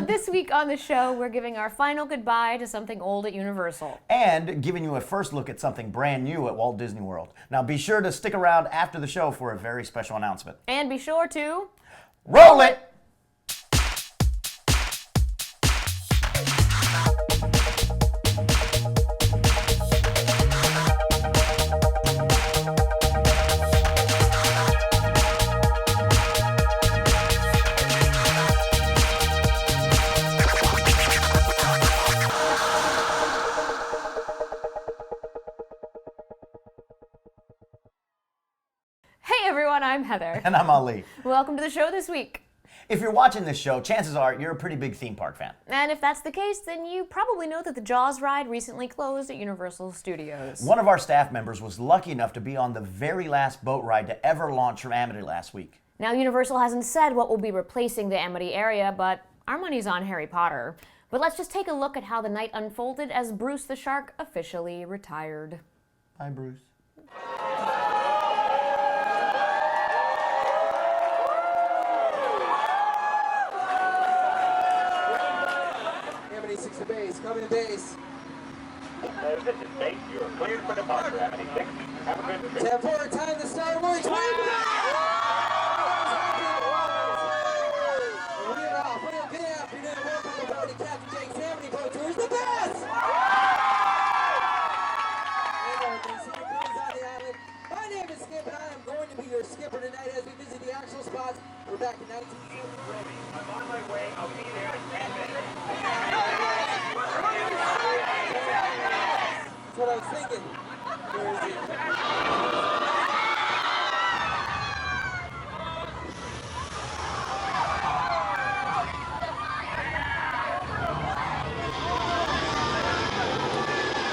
This week on the show, we're giving our final goodbye to something old at Universal. And giving you a first look at something brand new at Walt Disney World. Now be sure to stick around after the show for a very special announcement. And be sure to... roll it! Hey everyone, I'm Heather. And I'm Ali. Welcome to the show this week. If you're watching this show, chances are you're a pretty big theme park fan. And if that's the case, then you probably know that the Jaws ride recently closed at Universal Studios. One of our staff members was lucky enough to be on the very last boat ride to ever launch from Amity last week. Now, Universal hasn't said what will be replacing the Amity area, but our money's on Harry Potter. But let's just take a look at how the night unfolded as Bruce the Shark officially retired. Hi, Bruce. Amity 6 to base, coming to base. This is base, you're cleared for departure, Amity 6. Have a good trip. 10-4, time to start, we're 20 We're off, good afternoon, welcome aboard the Captain Jake's Amity Boat Tours, the best! My name is Skip and I am going to be your skipper tonight as we visit the actual spots. We're back in 1970. I'm on my way, I'll be there in 10 minutes. That's what I was thinking. Where is it?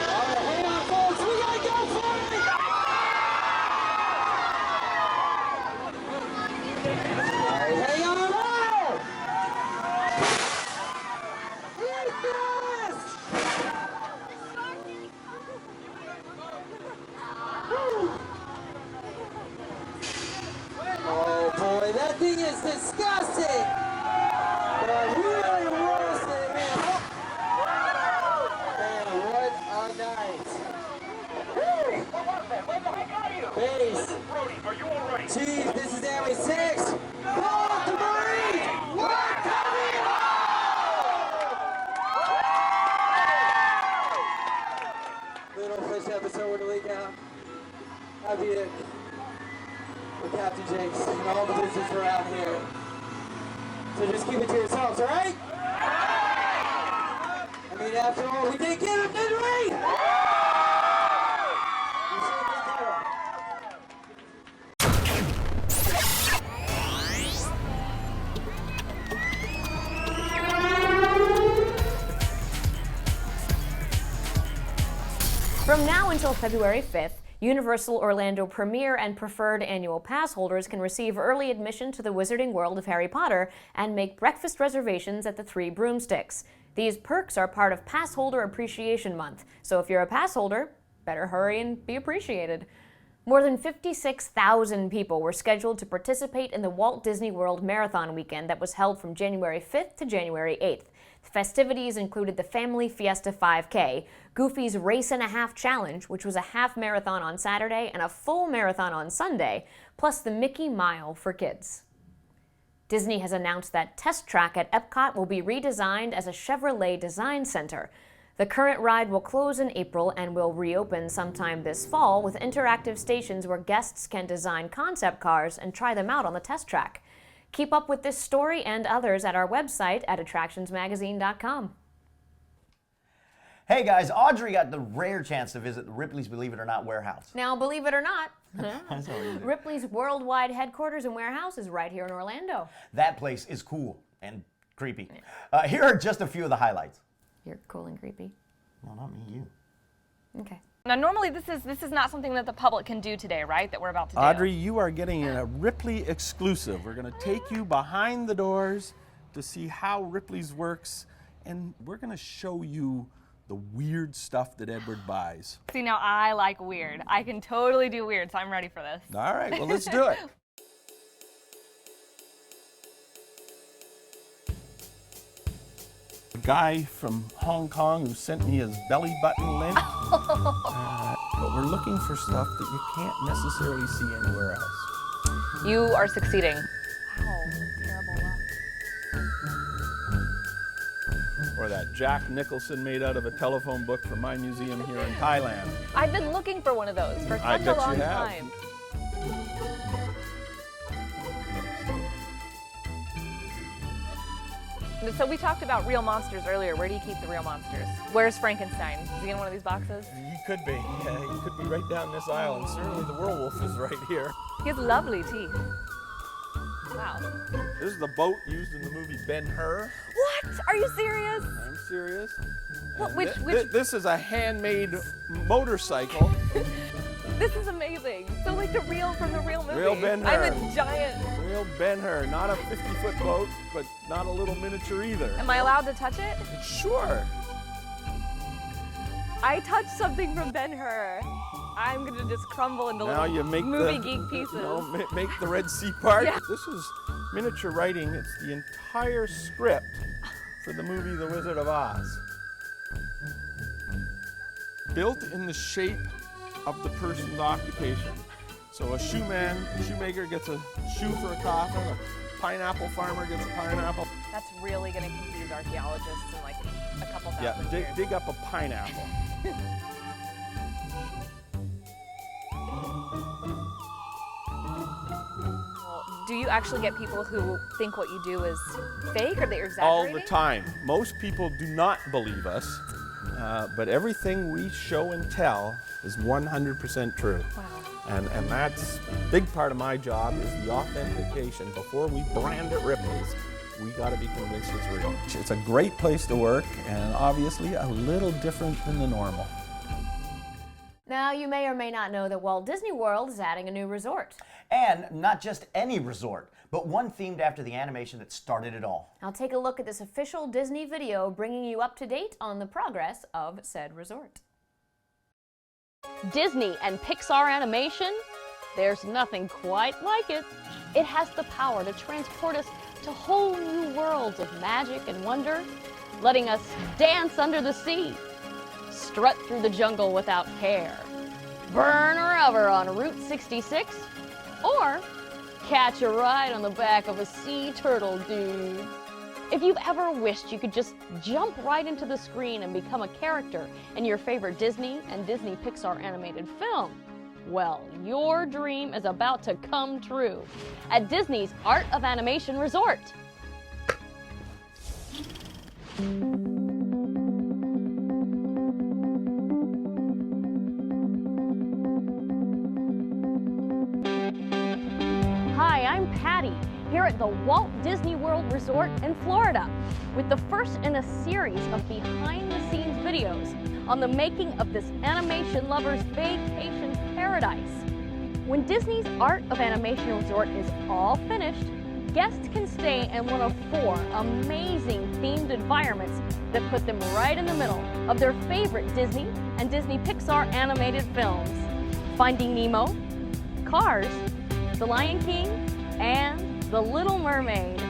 All right, hang on, folks. We gotta go for it! All right, hang on, roll! Yes! Oh boy, that thing is disgusting! But really roasted, man. Man, what a night. Base. Brody, are you all right? Chief, this is Amity 6. Walt, the Marines! We're coming home! Little fish episode to leak out. That'd be it. For Captain Jake's and all the visitors around here. So just keep it to yourselves, alright? I mean, after all, we did get him, didn't we? We sure did. From now until February 5th, Universal Orlando Premier and Preferred Annual Pass holders can receive early admission to the Wizarding World of Harry Potter and make breakfast reservations at the Three Broomsticks. These perks are part of Passholder Appreciation Month, so if you're a pass holder, better hurry and be appreciated. More than 56,000 people were scheduled to participate in the Walt Disney World Marathon weekend that was held from January 5th to January 8th. The festivities included the Family Fiesta 5K, Goofy's Race and a Half Challenge, which was a half marathon on Saturday and a full marathon on Sunday, plus the Mickey Mile for kids. Disney has announced that Test Track at Epcot will be redesigned as a Chevrolet Design Center. The current ride will close in April and will reopen sometime this fall with interactive stations where guests can design concept cars and try them out on the test track. Keep up with this story and others at our website at attractionsmagazine.com. Hey guys, Audrey got the rare chance to visit Ripley's Believe It or Not warehouse. Now, believe it or not, That's all you do. Ripley's worldwide headquarters and warehouse is right here in Orlando. That place is cool and creepy. Here are just a few of the highlights. You're cool and creepy. No, not me, you. Okay. Now, normally this is not something that the public can do today, right? That we're about to do. Audrey, you are getting a Ripley exclusive. We're going to take you behind the doors to see how Ripley's works, and we're going to show you the weird stuff that Edward buys. See, now I like weird. I can totally do weird, so I'm ready for this. All right, well, let's do it. guy from Hong Kong who sent me his belly button lint. But we're looking for stuff that you can't necessarily see anywhere else. You are succeeding. Wow, terrible luck. Or that Jack Nicholson made out of a telephone book from my museum here in Thailand. I've been looking for one of those for I such a bet you long have. time. So we talked about real monsters earlier. Where do you keep the real monsters? Where's Frankenstein? Is he in one of these boxes? He could be. Yeah, he could be right down this aisle, and certainly the werewolf is right here. He has lovely teeth. Wow. This is the boat used in the movie Ben-Hur. What? Are you serious? I'm serious. What, And which- this is a handmade motorcycle. This is amazing. So like the real from the real movie. Real Ben-Hur. I'm a giant. Real Ben-Hur. Not a 50-foot boat, but not a little miniature either. Am I allowed to touch it? Sure. I touched something from Ben-Hur. I'm gonna just crumble into Now little you make movie the, geek pieces. You know, make the Red Sea part. Yeah. This is miniature writing. It's the entire script for the movie The Wizard of Oz. Built in the shape of the person's occupation. So a shoemaker gets a shoe for a coffin, a pineapple farmer gets a pineapple. That's really gonna confuse archaeologists in like a couple thousand Yeah, years. dig up a pineapple. Well, do you actually get people who think what you do is fake or that you're All exaggerating? the time. Most people do not believe us, but everything we show and tell is 100% true. Wow. And that's a big part of my job is the authentication. Before we brand at Ripley's, we got to be convinced it's real. It's a great place to work, and obviously a little different than the normal. Now, you may or may not know that Walt Disney World is adding a new resort. And not just any resort, but one themed after the animation that started it all. Now take a look at this official Disney video bringing you up to date on the progress of said resort. Disney and Pixar animation, there's nothing quite like it. It has the power to transport us to whole new worlds of magic and wonder, letting us dance under the sea, strut through the jungle without care, burn a rubber on Route 66, or catch a ride on the back of a sea turtle dude. If you've ever wished you could just jump right into the screen and become a character in your favorite Disney and Disney Pixar animated film, well, your dream is about to come true at Disney's Art of Animation Resort. Hi, I'm Patty, here at the Walt Disney World Resort in Florida, with the first in a series of behind-the-scenes videos on the making of this animation lover's vacation paradise. When Disney's Art of Animation Resort is all finished, guests can stay in one of 4 amazing themed environments that put them right in the middle of their favorite Disney and Disney Pixar animated films: Finding Nemo, Cars, The Lion King, and The Little Mermaid.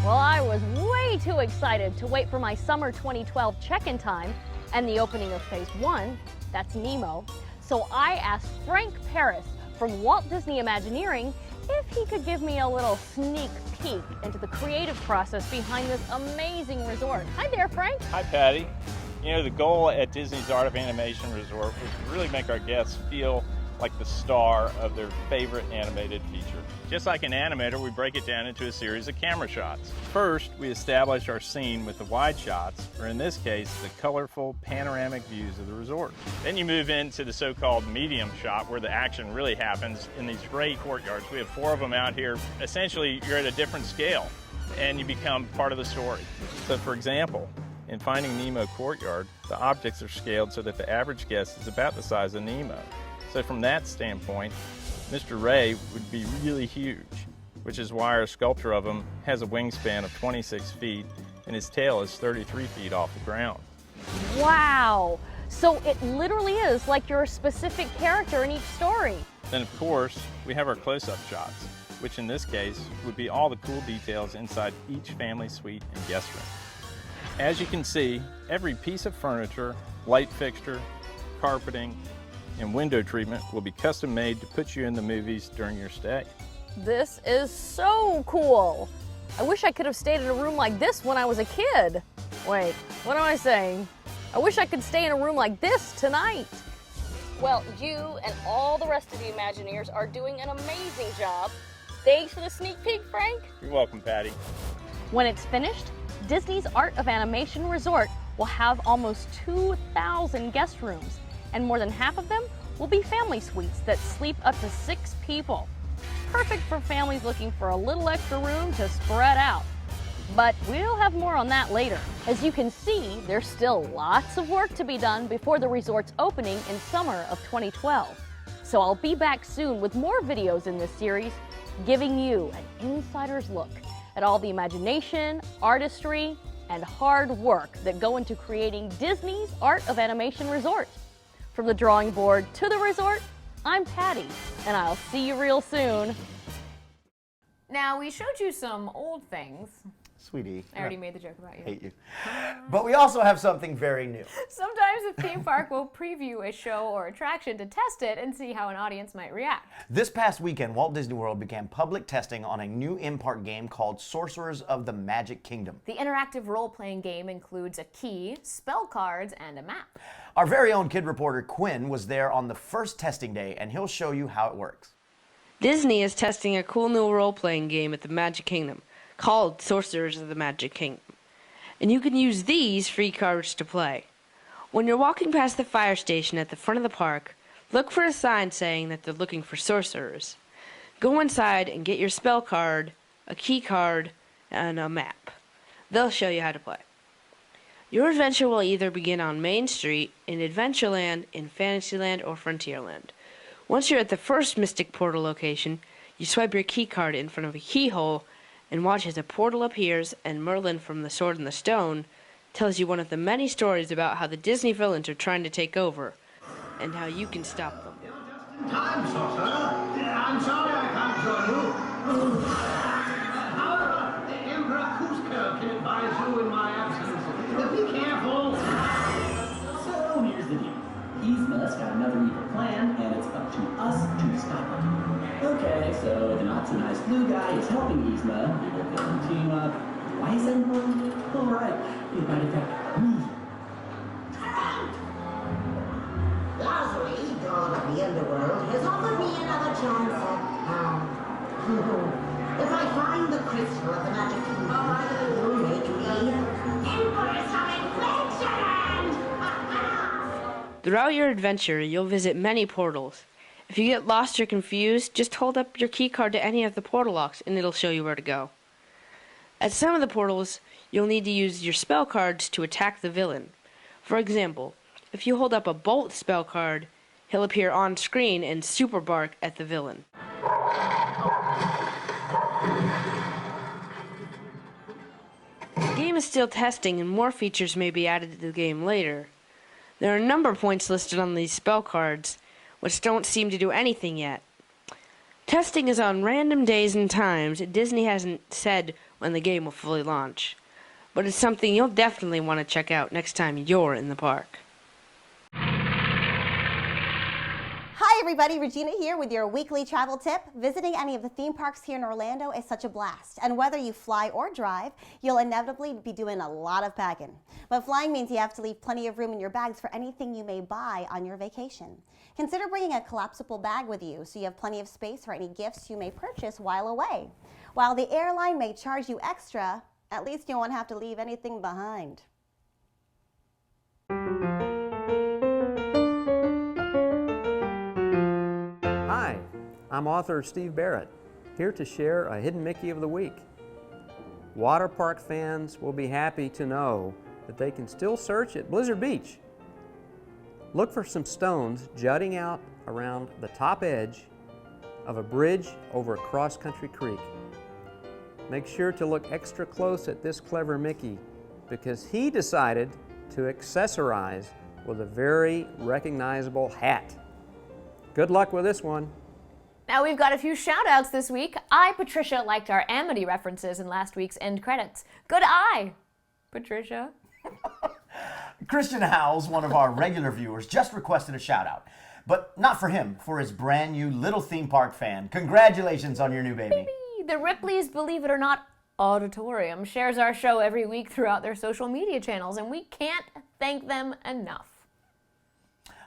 Well, I was way too excited to wait for my summer 2012 check-in time and the opening of Phase 1, that's Nemo, so I asked Frank Paris from Walt Disney Imagineering if he could give me a little sneak peek into the creative process behind this amazing resort. Hi there, Frank. Hi, Patty. You know, the goal at Disney's Art of Animation Resort was to really make our guests feel like the star of their favorite animated feature. Just like an animator, we break it down into a series of camera shots. First, we establish our scene with the wide shots, or in this case, the colorful panoramic views of the resort. Then you move into the so-called medium shot, where the action really happens in these great courtyards. We have 4 of them out here. Essentially, you're at a different scale, and you become part of the story. So, for example, in Finding Nemo Courtyard, the objects are scaled so that the average guest is about the size of Nemo. So from that standpoint, Mr. Ray would be really huge, which is why our sculpture of him has a wingspan of 26 feet and his tail is 33 feet off the ground. Wow, so it literally is like you're a specific character in each story. Then of course, we have our close-up shots. which in this case would be all the cool details inside each family suite and guest room. As you can see, every piece of furniture, light fixture, carpeting, and window treatment will be custom made to put you in the movies during your stay. This is so cool. I wish I could have stayed in a room like this when I was a kid. Wait, what am I saying? I wish I could stay in a room like this tonight. Well, you and all the rest of the Imagineers are doing an amazing job. Thanks for the sneak peek, Frank. You're welcome, Patty. When it's finished, Disney's Art of Animation Resort will have almost 2,000 guest rooms, and more than half of them will be family suites that sleep up to 6 people. Perfect for families looking for a little extra room to spread out. But we'll have more on that later. As you can see, there's still lots of work to be done before the resort's opening in summer of 2012. So I'll be back soon with more videos in this series, giving you an insider's look at all the imagination, artistry, and hard work that go into creating Disney's Art of Animation Resort. From the drawing board to the resort, I'm Patty, and I'll see you real soon. Now, we showed you some old things. Sweetie. I already made the joke about you. Hate you. But we also have something very new. Sometimes a theme park will preview a show or attraction to test it and see how an audience might react. This past weekend, Walt Disney World began public testing on a new in-park game called Sorcerers of the Magic Kingdom. The interactive role-playing game includes a key, spell cards, and a map. Our very own kid reporter Quinn was there on the first testing day, and he'll show you how it works. Disney is testing a cool new role-playing game at the Magic Kingdom called Sorcerers of the Magic Kingdom. And you can use these free cards to play. When you're walking past the fire station at the front of the park, look for a sign saying that they're looking for sorcerers. Go inside and get your spell card, a key card, and a map. They'll show you how to play. Your adventure will either begin on Main Street, in Adventureland, in Fantasyland, or Frontierland. Once you're at the first Mystic Portal location, you swipe your key card in front of a keyhole and watch as a portal appears, and Merlin from The Sword and the Stone tells you one of the many stories about how the Disney villains are trying to take over, and how you can stop them. Time, Sorcerer. I'm sorry I can't join you. However, Emperor Cusco can advise you in my absence. Be careful. So here's the deal. Yzma's got another evil plan, and it's up to us to stop it. Okay, so the not-so-nice blue guy is helping Yzma. We will go and team up. Why is that important? All right, you might in fact move. Lazuli, god of the underworld, has offered me another chance at, if I find the crystal of the Magic Kingdom, you'll make me Empress of Adventureland! Throughout your adventure, you'll visit many portals. If you get lost or confused, just hold up your key card to any of the portal locks and it'll show you where to go. At some of the portals, you'll need to use your spell cards to attack the villain. For example, if you hold up a Bolt spell card, he'll appear on screen and super bark at the villain. The game is still testing and more features may be added to the game later. There are a number of points listed on these spell cards, which don't seem to do anything yet. Testing is on random days and times. Disney hasn't said when the game will fully launch, but it's something you'll definitely want to check out next time you're in the park. Hi everybody, Regina here with your weekly travel tip. Visiting any of the theme parks here in Orlando is such a blast. And whether you fly or drive, you'll inevitably be doing a lot of packing. But flying means you have to leave plenty of room in your bags for anything you may buy on your vacation. Consider bringing a collapsible bag with you so you have plenty of space for any gifts you may purchase while away. While the airline may charge you extra, at least you won't have to leave anything behind. Hi, I'm author Steve Barrett, here to share a Hidden Mickey of the Week. Water park fans will be happy to know that they can still search at Blizzard Beach. Look for some stones jutting out around the top edge of a bridge over a cross-country creek. Make sure to look extra close at this clever Mickey because he decided to accessorize with a very recognizable hat. Good luck with this one. Now we've got a few shout-outs this week. Patricia, liked our Amity references in last week's end credits. Good eye, Patricia. Christian Howells, one of our regular viewers, just requested a shout-out. But not for him, for his brand new little theme park fan. Congratulations on your new baby. The Ripley's Believe It or Not Auditorium shares our show every week throughout their social media channels, and we can't thank them enough.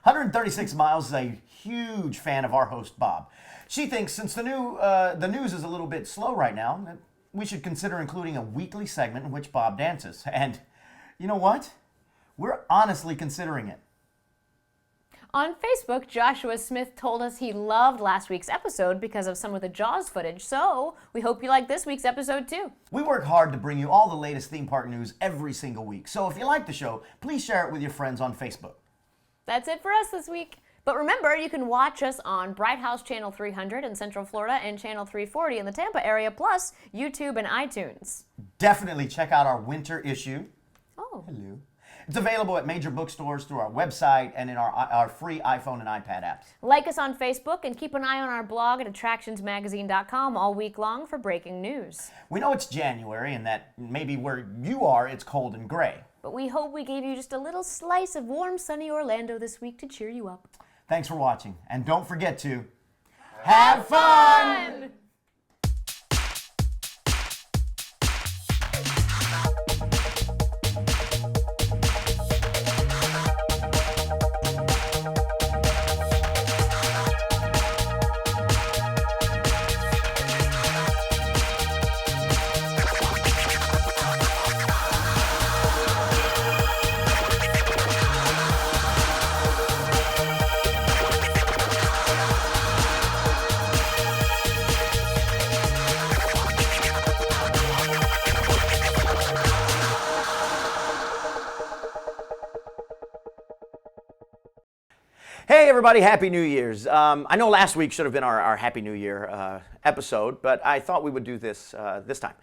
136 Miles is a huge fan of our host, Bob. She thinks since the news is a little bit slow right now, that we should consider including a weekly segment in which Bob dances. And you know what? We're honestly considering it. On Facebook, Joshua Smith told us he loved last week's episode because of some of the Jaws footage, so we hope you like this week's episode too. We work hard to bring you all the latest theme park news every single week, so if you like the show, please share it with your friends on Facebook. That's it for us this week. But remember, you can watch us on Bright House Channel 300 in Central Florida and Channel 340 in the Tampa area, plus YouTube and iTunes. Definitely check out our winter issue. Oh. Hello. It's available at major bookstores, through our website, and in our free iPhone and iPad apps. Like us on Facebook and keep an eye on our blog at attractionsmagazine.com all week long for breaking news. We know it's January and that maybe where you are it's cold and gray. But we hope we gave you just a little slice of warm, sunny Orlando this week to cheer you up. Thanks for watching, and don't forget to have fun! Hey everybody, Happy New Year's. I know last week should have been our Happy New Year episode, but I thought we would do this this time.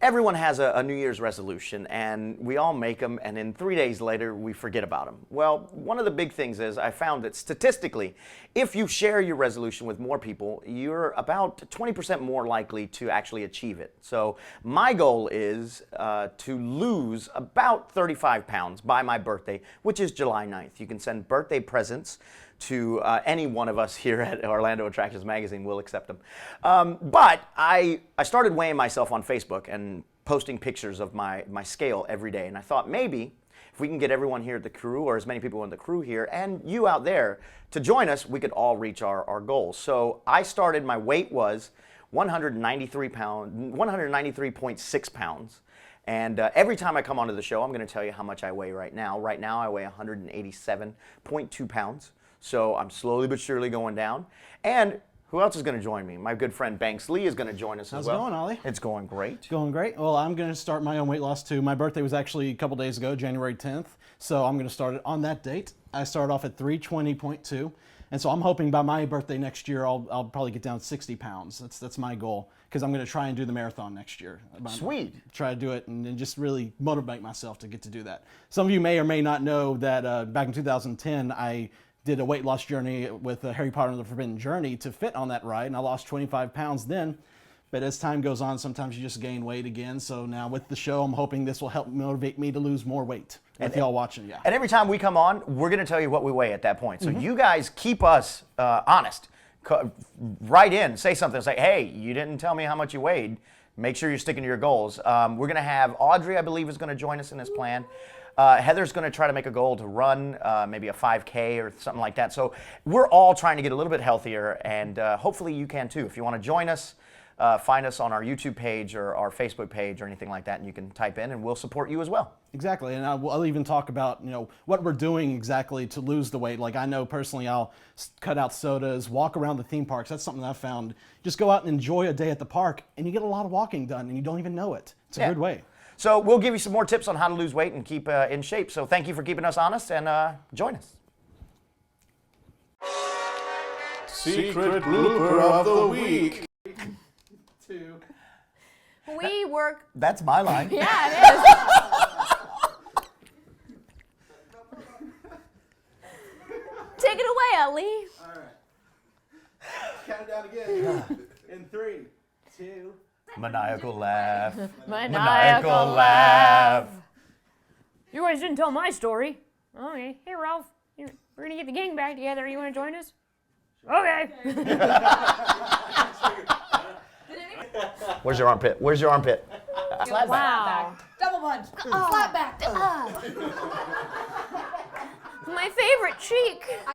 Everyone has a New Year's resolution, and we all make them, and then 3 days later, we forget about them. Well, one of the big things is I found that statistically, if you share your resolution with more people, you're about 20% more likely to actually achieve it. So my goal is to lose about 35 pounds by my birthday, which is July 9th. You can send birthday presents to any one of us here at Orlando Attractions Magazine. We'll accept them. But I started weighing myself on Facebook and posting pictures of my scale every day. And I thought maybe if we can get everyone here at the crew, or as many people in the crew here, and you out there to join us, we could all reach our goals. So I started, my weight was 193.6 pounds. And every time I come onto the show, I'm going to tell you how much I weigh right now. Right now, I weigh 187.2 pounds. So I'm slowly but surely going down. And who else is going to join me? My good friend Banks Lee is going to join us as well. How's it going, Ollie? It's going great. It's going great. Well, I'm going to start my own weight loss too. My birthday was actually a couple days ago, January 10th. So I'm going to start it on that date. I started off at 320.2. And so I'm hoping by my birthday next year, I'll probably get down 60 pounds. That's my goal, because I'm going to try and do the marathon next year. Sweet. Try to do it and just really motivate myself to get to do that. Some of you may or may not know that back in 2010, I did a weight loss journey with Harry Potter and the Forbidden Journey to fit on that ride, and I lost 25 pounds then. But as time goes on, sometimes you just gain weight again. So now with the show, I'm hoping this will help motivate me to lose more weight. With y'all watching, yeah. And every time we come on, we're going to tell you what we weigh at that point. So you guys keep us honest. Write in, say something, say, hey, you didn't tell me how much you weighed. Make sure you're sticking to your goals. We're going to have Audrey, I believe, is going to join us in this plan. Heather's going to try to make a goal to run maybe a 5K or something like that. So we're all trying to get a little bit healthier, and hopefully you can too. If you want to join us, find us on our YouTube page or our Facebook page or anything like that, and you can type in, and we'll support you as well. Exactly, and I'll even talk about what we're doing exactly to lose the weight. Like I know personally, I'll cut out sodas, walk around the theme parks. That's something that I've found. Just go out and enjoy a day at the park, and you get a lot of walking done, and you don't even know it. It's a good way. So we'll give you some more tips on how to lose weight and keep in shape. So thank you for keeping us honest, and join us. Secret blooper of the week. We work. That's my line. Yeah, it is. Take it away, Ali. Count it down again. In 3, 2. Maniacal laugh. Maniacal laugh. You guys didn't tell my story. Okay. Hey, Ralph. We're gonna get the gang back together. You want to join us? Okay. Where's your armpit? Where's your armpit? Slap Wow. Double punch. Flat back. My favorite cheek.